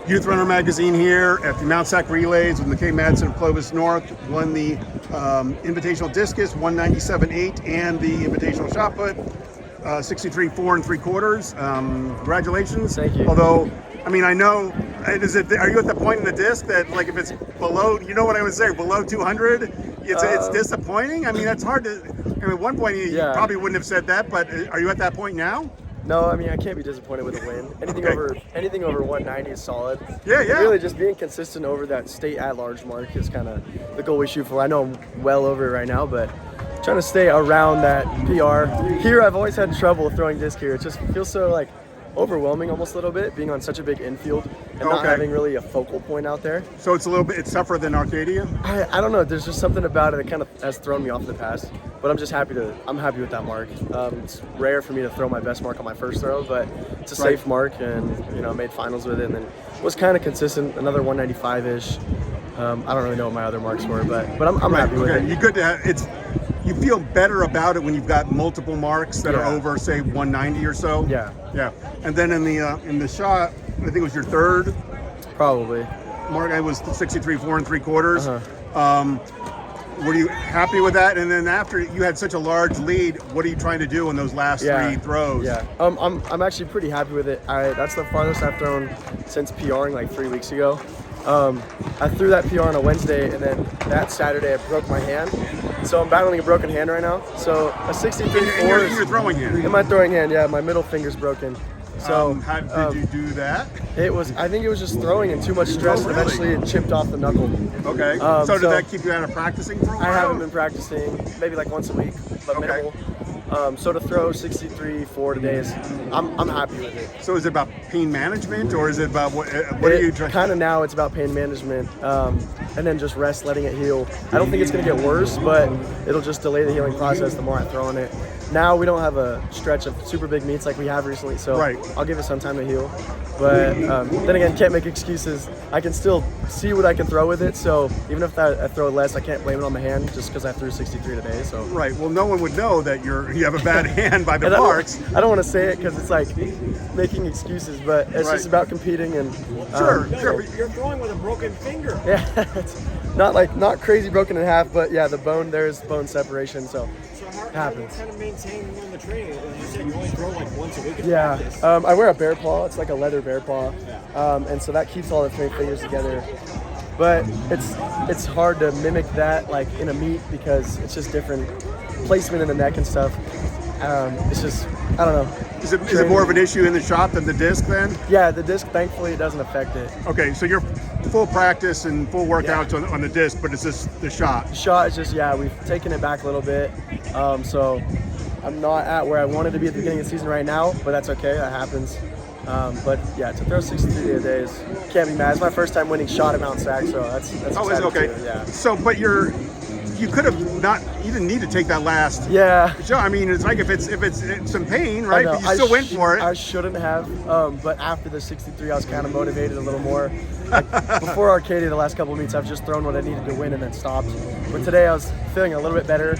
Youth Runner Magazine here at the SAC Relays with McKay Madsen of Clovis North. Won the Invitational Discus, 197.8, and the Invitational Shot Put, 63 4 3/4. Congratulations. Thank you. Although, I mean, I know, are you at the point in the disc that, like, if it's below, you know what I would say, below 200, it's disappointing? I mean, that's hard to, I mean, at one point you probably wouldn't have said that, but are you at that point now? No, I mean, I can't be disappointed with a win. Anything over 190 is solid. Yeah. Really, just being consistent over that state at-large mark is kind of the goal we shoot for. I know I'm well over it right now, but trying to stay around that PR. Here, I've always had trouble throwing disc here. It just feels so, like, overwhelming almost a little bit, being on such a big infield and not having really a focal point out there. So it's it's tougher than Arcadia? I don't know. There's just something about it that kind of has thrown me off the past. But I'm just happy with that mark. It's rare for me to throw my best mark on my first throw, but it's a safe mark, and made finals with it, and then was kind of consistent. Another 195-ish. I don't really know what my other marks were, but I'm happy with it. You're good to you feel better about it when you've got multiple marks that are over, say, 190 or so. Yeah. And then in the shot, I think it was your third. Probably. Mark, I was 63 4 3/4. Were you happy with that? And then after you had such a large lead, what are you trying to do in those last three throws? Yeah. I'm actually pretty happy with it. That's the farthest I've thrown since PRing like 3 weeks ago. I threw that PR on a Wednesday, and then that Saturday I broke my hand. So I'm battling a broken hand right now. So a 63 4 in your throwing hand. In my throwing hand, yeah, my middle finger's broken. So how did you do that? I think it was just throwing and too much stress, and eventually it chipped off the knuckle. Okay. So did that keep you out of practicing for a while? I haven't been practicing, maybe like once a week, but minimal. So to throw 63 4 today I'm happy with it. So is it about pain management, or is it about what are you trying? Kind of now it's about pain management, and then just rest, letting it heal. I don't think it's going to get worse, but it'll just delay the healing process the more I throw on it. Now we don't have a stretch of super big meets like we have recently, so I'll give it some time to heal. But then again, can't make excuses. I can still see what I can throw with it, so even if I throw less, I can't blame it on the hand just because I threw 63 today. So well, no one would know that you have a bad hand by the marks. I don't want to say it because it's like making excuses, but it's just about competing and sure. You're throwing with a broken finger. Yeah, it's not crazy broken in half, but yeah, there's bone separation, so how do you kind of maintain the training? You said you only throw like once a week in practice. I wear a bear paw. It's like a leather bear paw, and so that keeps all the three fingers together. But it's hard to mimic that like in a meet because it's just different placement in the neck and stuff. It's just, I don't know. Is it more of an issue in the shot than the disc then? Yeah, the disc, thankfully, it doesn't affect it. Okay, so you're full practice and full workouts on the disc, but it's just the shot. The shot is just, we've taken it back a little bit. So I'm not at where I wanted to be at the beginning of the season right now, but that's okay, that happens. But yeah, to throw 63 a day can't be mad. It's my first time winning shot at Mount SAC, so that's always okay. Too, yeah. So, but you could have not. You didn't need to take that last. Shot. I mean, it's like if it's some pain, right? But you still went for it. I shouldn't have. But after the 63, I was kind of motivated a little more. Like, before Arcadia, the last couple of meets, I've just thrown what I needed to win and then stopped. But today, I was feeling a little bit better.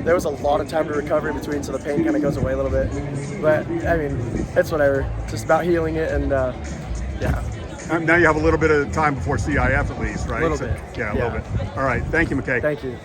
There was a lot of time to recover in between, so the pain kind of goes away a little bit. But I mean, it's whatever. It's just about healing it, and now you have a little bit of time before CIF at least, right? A little bit. Yeah, a little bit. All right. Thank you, McKay. Thank you.